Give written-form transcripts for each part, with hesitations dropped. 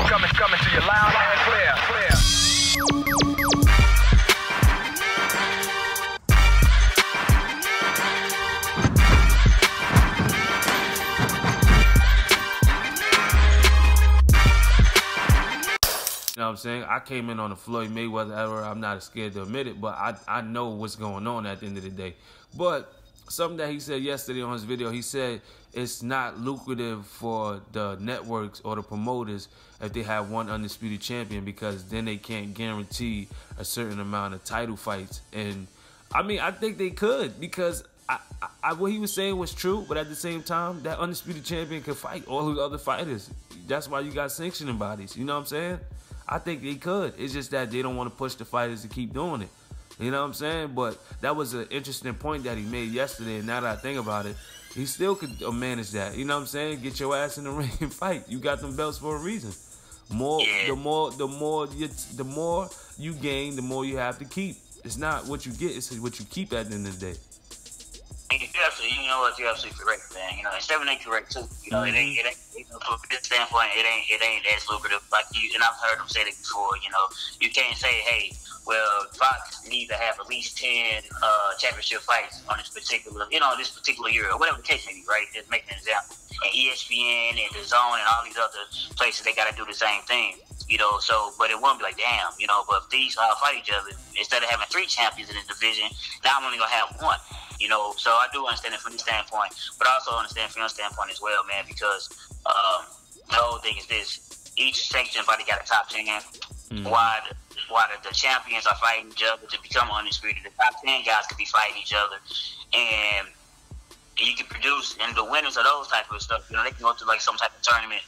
coming to you loud and clear. You know what I'm saying? I came in on the Floyd Mayweather era. I'm not scared to admit it, but I know what's going on at the end of the day. But something that he said yesterday on his video, he said it's not lucrative for the networks or the promoters if they have one undisputed champion, because then they can't guarantee a certain amount of title fights. And I mean, I think they could, because what he was saying was true, but at the same time, that undisputed champion could fight all the other fighters. That's why you got sanctioning bodies. You know what I'm saying? I think they could. It's just that they don't want to push the fighters to keep doing it. You know what I'm saying? But that was an interesting point that he made yesterday, and now that I think about it, he still could manage that. You know what I'm saying? Get your ass in the ring and fight. You got them belts for a reason. The more you gain, the more you have to keep. It's not what you get, it's what you keep at the end of the day. You know what? You're absolutely correct, man. You know, and 7-8 correct too. You know, it ain't. You know, from this standpoint, it ain't as lucrative. Like you, and I've heard him say it before. You know, you can't say, hey, well, Fox needs to have at least 10 championship fights on this particular, this particular year, or whatever the case may be. Right? Just making an example. And ESPN and the Zone and all these other places, they got to do the same thing. You know, so, but it won't be like, damn, but if these fight each other, instead of having 3 champions in the division, now I'm only going to have 1, so I do understand it from this standpoint, but I also understand from your standpoint as well, man, because the whole thing is this: each sanctioned body got a top 10. Why the champions are fighting each other to become undisputed. The top 10 guys could be fighting each other, and you can produce, and the winners of those type of stuff, they can go to like some type of tournament,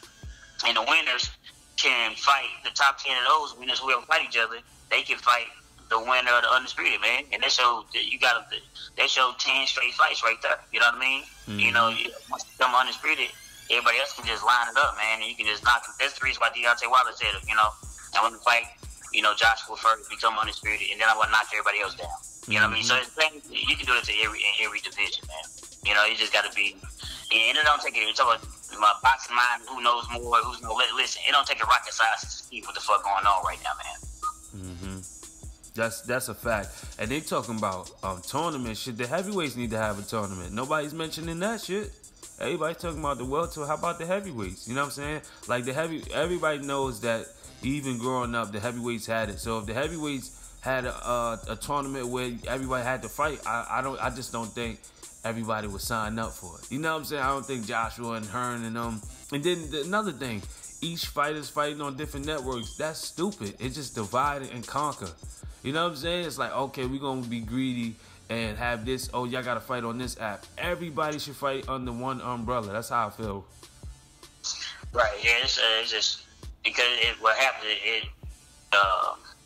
and the winners can fight the top 10 of those winners who ever fight each other. They can fight the winner of the undisputed, man, and they show 10 straight fights right there. You know what I mean? Mm-hmm. Once you become undisputed, everybody else can just line it up, man, and you can just knock them. That's the reason why Deontay Wilder said, I want to fight, Joshua first, become undisputed, and then I want to knock everybody else down. You know what I mean? So you can do it in every division, man. You just got to be, and it don't take it. It's about my boxing mind. Who knows more? Who's no? Listen, it don't take a rocket scientist to see what the fuck going on right now, man. Mm-hmm. That's a fact. And they talking about tournament shit. The heavyweights need to have a tournament. Nobody's mentioning that shit. Everybody's talking about the welter. How about the heavyweights? You know what I'm saying? Like everybody knows that even growing up, the heavyweights had it. So if the heavyweights had a tournament where everybody had to fight, I just don't think everybody would sign up for it. You know what I'm saying? I don't think Joshua and Hearn and them. And then another thing, each fighter's fighting on different networks. That's stupid. It's just divide and conquer. You know what I'm saying? It's like, okay, we're going to be greedy and have this. Oh, y'all got to fight on this app. Everybody should fight under one umbrella. That's how I feel. Right. Yeah, it's just because what happens, it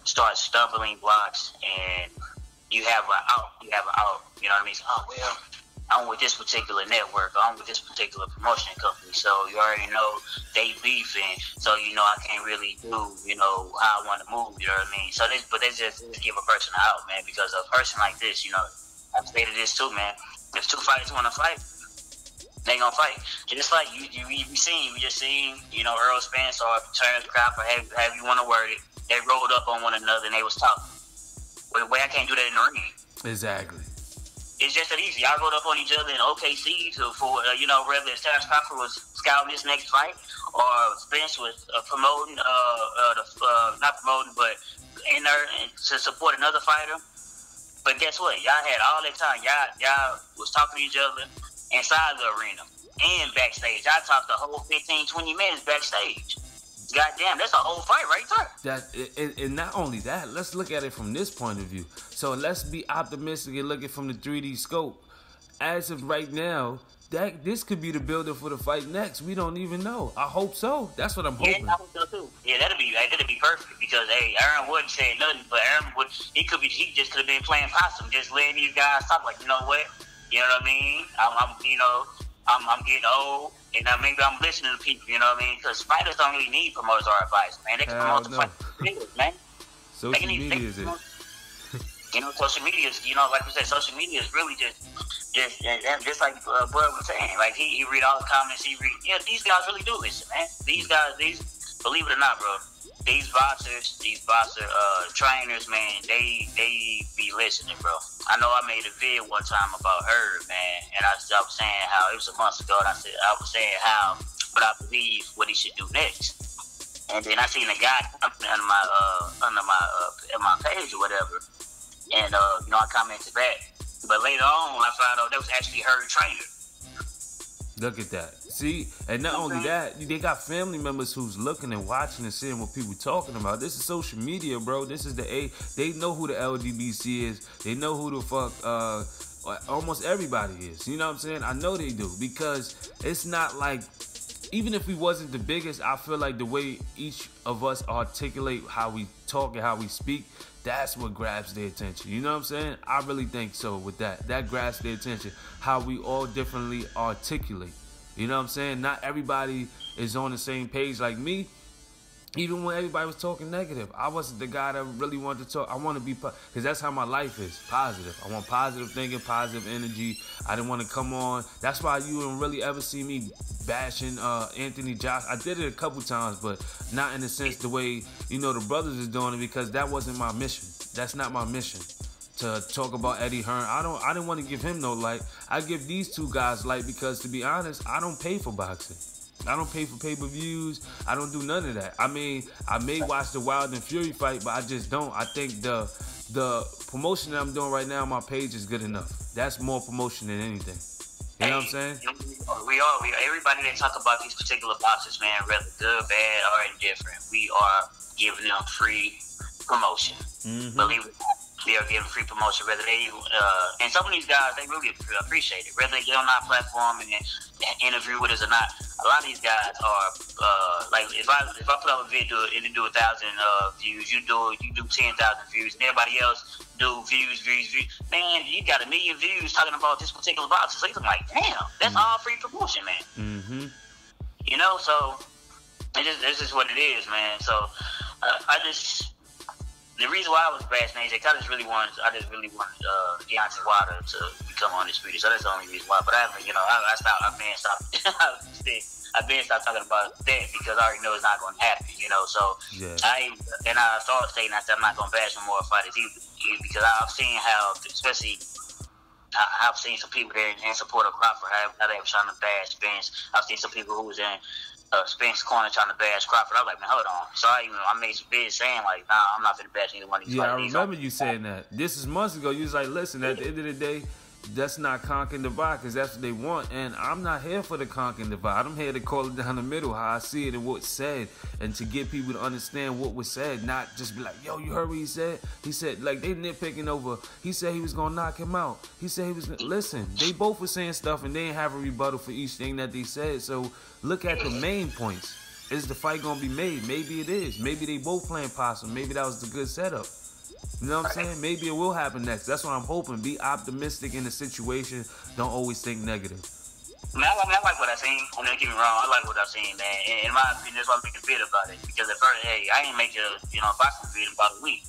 starts stumbling blocks, and you have an out. You know what I mean? So, oh, well, I'm with this particular network, or I'm with this particular promotion company, so you already know they beefing, so I can't really do, how I want to move, you know what I mean? So they just give a person out, man, because a person like this, I've stated this too, man. If 2 fighters want to fight, they gonna fight. Just like we just seen, Earl Spence or Terrence Crawford, however you want to word it, they rolled up on one another and they was talking. Well, I can't do that in the ring. Exactly. It's just that easy. Y'all rode up on each other in OKC for whether Terrence Crawford was scouting this next fight or Spence was promoting, not promoting, but in there to support another fighter. But guess what? Y'all had all that time. Y'all was talking to each other inside the arena and backstage. I talked the whole 15, 20 minutes backstage. Goddamn, that's a whole fight right there. And not only that, let's look at it from this point of view. So let's be optimistic and look at it from the 3D scope. As of right now, this could be the builder for the fight next. We don't even know. I hope so. That's what I'm hoping. Yeah, I hope so too. Yeah, that'd be perfect because Aaron wouldn't say nothing, but Aaron would. He just could have been playing possum, just letting these guys talk. Like, you know what? You know what I mean? I'm getting old, and maybe I'm listening to people. You know what I mean? Because fighters don't really need promoters or advice, man. They can promote the fight, man. Social media is it? Social media is, like we said, social media is really just like Bud was saying. Like he read all the comments. These guys really do listen, man. These guys, believe it or not, bro, these boxer trainers, man, they be listening, bro. I know I made a video one time about her, man, and I was saying how it was a month ago, and I was saying how, but I believe what he should do next. And then I seen a guy under my page or whatever, and I commented back. But later on, I found out that was actually her trainer. Look at that. See, and not only that, they got family members who's looking and watching and seeing what people talking about. This is social media, bro. This is they know who the LGBT is. They know who the fuck almost everybody is. You know what I'm saying? I know they do, because it's not like, even if we wasn't the biggest, I feel like the way each of us articulate how we talk and how we speak, that's what grabs their attention. You know what I'm saying? I really think so with that. That grabs their attention. How we all differently articulate. You know what I'm saying? Not everybody is on the same page like me. Even when everybody was talking negative, I wasn't the guy that really wanted to talk. I want to be, because that's how my life is, positive. I want positive thinking, positive energy. I didn't want to come on. That's why you don't really ever see me bashing Anthony Josh. I did it a couple times, but not in the sense the way, the brothers is doing it, because that wasn't my mission. That's not my mission, to talk about Eddie Hearn. I didn't want to give him no light. I give these two guys light because, to be honest, I don't pay for boxing. I don't pay for pay-per-views. I don't do none of that. I mean, I may watch the Wild and Fury fight, but I just don't. I think the promotion that I'm doing right now on my page is good enough. That's more promotion than anything. You know what I'm saying? Everybody that talk about these particular boxers, man, whether good, bad, or indifferent, we are giving them free promotion. Mm-hmm. Believe it or not, they are giving free promotion. Whether they and some of these guys, they really appreciate it. Whether they get on our platform and interview with us or not, a lot of these guys are like, if I put up a video and it do 1,000 views, you do 10,000 views, and everybody else do views. Man, you got 1 million views talking about this particular boxer. So I'm like, damn, that's all free promotion, man. Mm-hmm. So this is what it is, man. So the reason why I was vaccinated, I just really wanted Deontay Wilder to become undisputed. So that's the only reason why. But I've been stopped talking about that, because I already know it's not going to happen. So yeah. I started saying that I'm not going to bash no more fighters either, because I've seen how, especially, I've seen some people there in support of Crawford, how they were trying to bash Spence. I've seen some people who was in Spence corner trying to bash Crawford. I was like, man, hold on. So I made some videos saying, like, nah, I'm not going to bash either one of these. Yeah, I remember you saying that. This is months ago. You was like, listen, at the end of the day, that's not conquer and divide, because that's what they want. And I'm not here for the conquer and divide. I'm here to call it down the middle, how I see it and what's said, and to get people to understand what was said, not just be like, yo, you heard what he said? He said, like, they nitpicking over, he said he was going to knock him out. He said he was going to, listen, they both were saying stuff, and they didn't have a rebuttal for each thing that they said. So look at the main points. Is the fight going to be made? Maybe it is. Maybe they both playing possum. Maybe that was the good setup. You know what I'm saying? Maybe it will happen next. That's what I'm hoping. Be optimistic in the situation. Don't always think negative. I like what I seen. Don't get me wrong. I like what I seen, man. And in my opinion, that's why I'm making a video about it. Because at first, I ain't make a boxing video in about a week.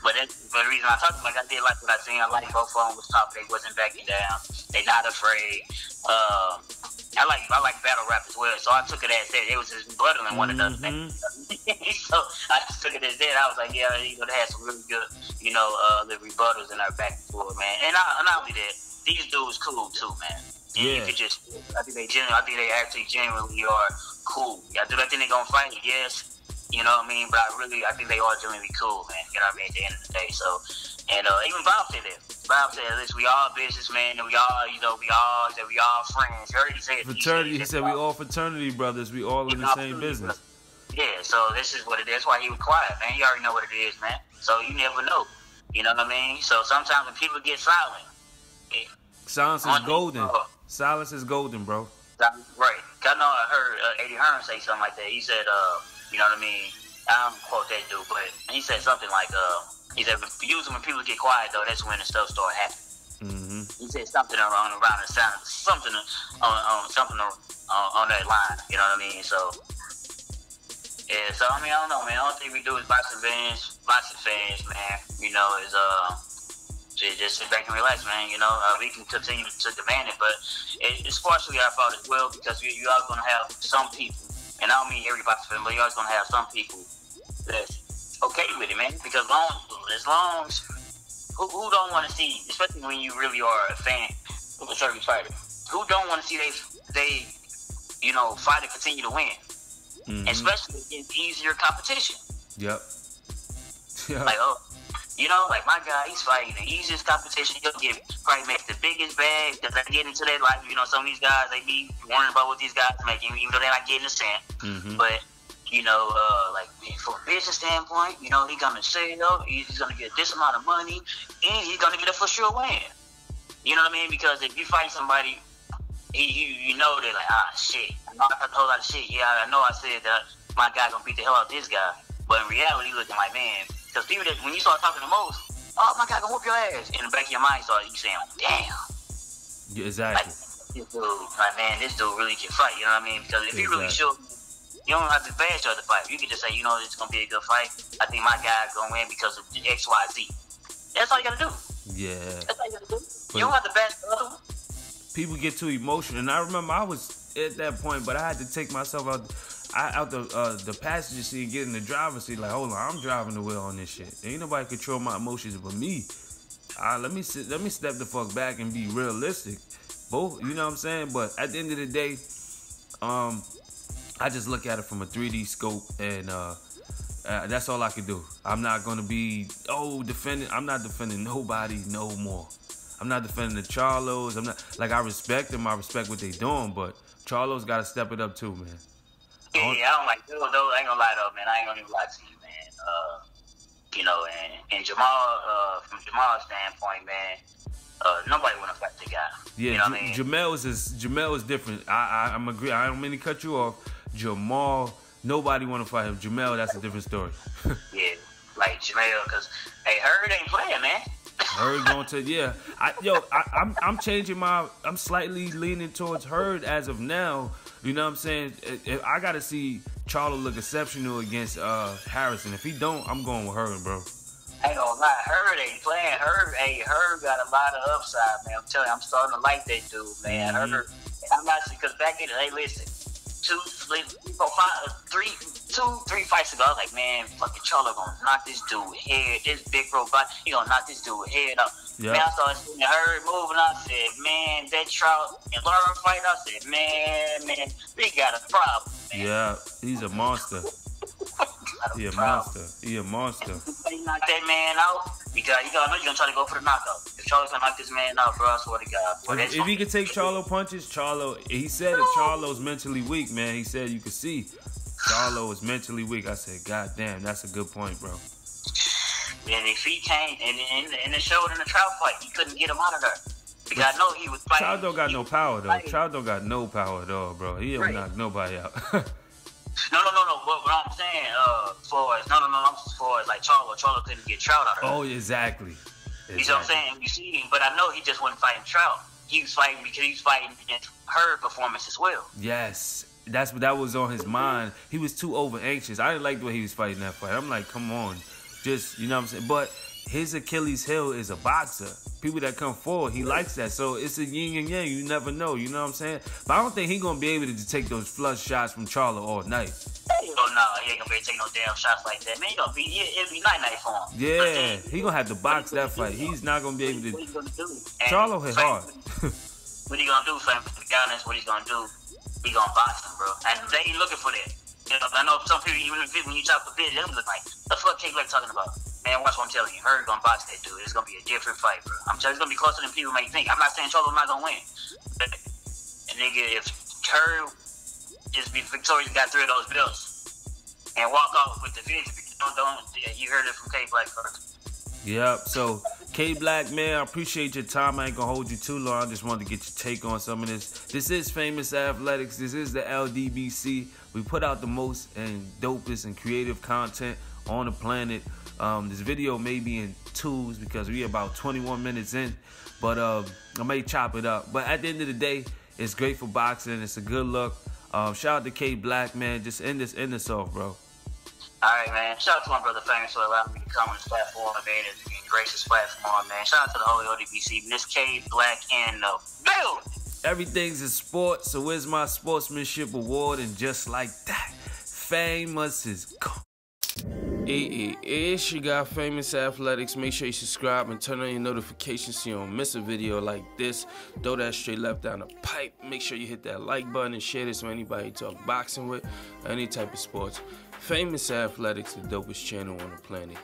But the reason I talked about it, I did like what I seen. I like both of them was top. They wasn't backing down. They not afraid. I like battle rap as well, so I took it as that. It was just buttering one another. So I just took it as that. I was like, yeah, they had some really good, the rebuttals in our back and forth, man. And not only that, these dudes cool too, man. And yeah. You could just, I think they actually genuinely are cool. Do I think they're gonna fight? Yes. You know what I mean? But I think they are genuinely cool, man. You know what I mean? At the end of the day, so. And even Bob said that. Bob said, listen, we all businessmen, and we all friends. You already said fraternity. He said we all fraternity brothers. We all in the same business. Yeah, so this is what it is. That's why he was quiet, man. He already know what it is, man. So you never know. You know what I mean? So sometimes when people get silent, silence is golden. Silence is golden, bro. Right. I know I heard Eddie Hearn say something like that. He said, you know what I mean? I don't quote that dude, but he said something like, he said, usually when people get quiet, though, that's when the stuff start happening. Mm-hmm. He said something around the sound, something on that line. You know what I mean? So, yeah. So I don't know, man. The only thing we do is boxing fans, man. Is just sit back and relax, man. We can continue to demand it, but it's partially our fault as well, because you are going to have some people and I don't mean every boxing fan, but you're always gonna have some people that's okay with it, man. Because as long as who don't want to see, especially when you really are a fan of a certain fighter, who don't want to see they fighter continue to win, especially in easier competition. Yep. Like, like my guy, he's fighting the easiest competition. He'll probably make the biggest bag because they get into their life. Some of these guys, they be worrying about what these guys making, even though they're not getting a cent. But, like from a business standpoint, he's going to say, he's going to get this amount of money, and he's going to get a for sure win. You know what I mean? Because if you fight somebody, you know they're like, shit. I know I talked a whole lot of shit. Yeah, I know I said that my guy going to beat the hell out of this guy. But in reality, looking like, man, because people that, when you start talking the most, my guy gonna whoop your ass. In the back of your mind, you saying, damn. Yeah, exactly. This dude really can fight, you know what I mean? Because if he really should, you don't have to bash the other fight. You can just say, it's gonna be a good fight. I think my guy's gonna win because of X, Y, Z. That's all you gotta do. Yeah. That's all you gotta do. You don't have to bash the other one. People get too emotional, and I remember I was at that point, but I had to take myself out the passenger seat, get in the driver's seat. Like, hold on, I'm driving the wheel on this shit. Ain't nobody control my emotions but me. Let me step the fuck back and be realistic. Both, you know what I'm saying? But at the end of the day, I just look at it from a 3D scope, and that's all I can do. I'm not gonna be defending. I'm not defending nobody no more. I'm not defending the Charlos. I'm not, like, I respect them. I respect what they doing, but Charlos got to step it up too, man. Yeah, I don't like those. I ain't gonna lie though, man. I ain't gonna even lie to you, man. And Jamal, from Jamal's standpoint, man, nobody wanna fight the guy. Yeah, you know what I mean? Jamel is different. I'm agree. I don't mean to cut you off. Jamal, nobody wanna fight him. Jamel, that's a different story. Yeah, like Jamel, because Hurd ain't playing, man. Hurd going to I'm changing I'm slightly leaning towards Hurd as of now. You know what I'm saying? I gotta see Charlo look exceptional against Harrison. If he don't, I'm going with Hurd, bro. I ain't gonna lie, Hurd ain't playing. Hurd got a lot of upside, man. I'm telling you, I'm starting to like that dude, man. Hurd, I'm not because back in listen, 2-3 fights ago, I was like, man, fucking Charlo gonna knock this dude head, this big robot, he gonna knock this dude head up. Yep. Man, I started seeing Hurd moving, I said, man, that Trout and Lauren fight, I said, man, they got a problem, man. Yeah, he's a monster. He a monster. He knock that man out, because I know you're gonna try to go for the knockout. If Charlo's gonna knock this man out, bro, I swear to God. Boy, if he could take Charlo punches, he said if Charlo's mentally weak, man, he said you could see Charlo is mentally weak. I said, God damn, that's a good point, bro. And if he can't, and it showed in the Trout fight, he couldn't get him out of there. Because I know he was fighting. Trout don't got no power, though. Trout don't got no power at all, bro. He don't knock nobody out. No. What I'm saying, as far as like Charlo couldn't get Trout out of there. Oh, exactly. You know what I'm saying? You see him, but I know he just wasn't fighting Trout. He was fighting because he was fighting against her performance as well. Yes. That was on his mind. He was too over anxious. I didn't like the way he was fighting that fight. I'm like, come on. Just, you know what I'm saying? But his Achilles heel is a boxer. People that come forward, he likes that. So it's a yin and yang. You never know. You know what I'm saying? But I don't think he's going to be able to take those flush shots from Charlo all night. Oh, no. He ain't going to be able to take no damn shots like that. Man, it'll be night-night for him. Yeah. He going to have to box that fight. He's not going to be able to. What he's going to do? Charlo hit hard. What he going to do, fam? To be honest, what he's going to do, he going to box him, bro. And they ain't looking for that. I know some people, even when you talk to Viz, they look like, the fuck K-Black talking about? Man, watch what I'm telling you. Hurd gonna box that dude. It's gonna be a different fight, bro. I'm telling you, it's gonna be closer than people may think. I'm not saying Charlo's not gonna win. But, nigga, if Hurd just be victorious, got 3 of those belts, and walk off with the victory, you heard it from K-Black first. Yep, so K-Black, man, I appreciate your time. I ain't gonna hold you too long. I just wanted to get your take on some of this. This is Famous Athletics. This is the LDBC. We put out the most and dopest and creative content on the planet. This video may be in 2s because we're about 21 minutes in, but I may chop it up. But at the end of the day, it's great for boxing. It's a good look. Shout out to K-Black, man. Just end this off, bro. All right, man. Shout out to my brother Famus for allowing me to come on this platform, man. It's a gracious platform, man. Shout out to the whole LDBC. Miss K-Black in the building. Everything's a sport, so where's my sportsmanship award? And just like that, Famus is gone. It's your guy, Famous Athletics. Make sure you subscribe and turn on your notifications so you don't miss a video like this. Throw that straight left down the pipe. Make sure you hit that like button and share this with anybody you talk boxing with, any type of sports. Famous Athletics, the dopest channel on the planet.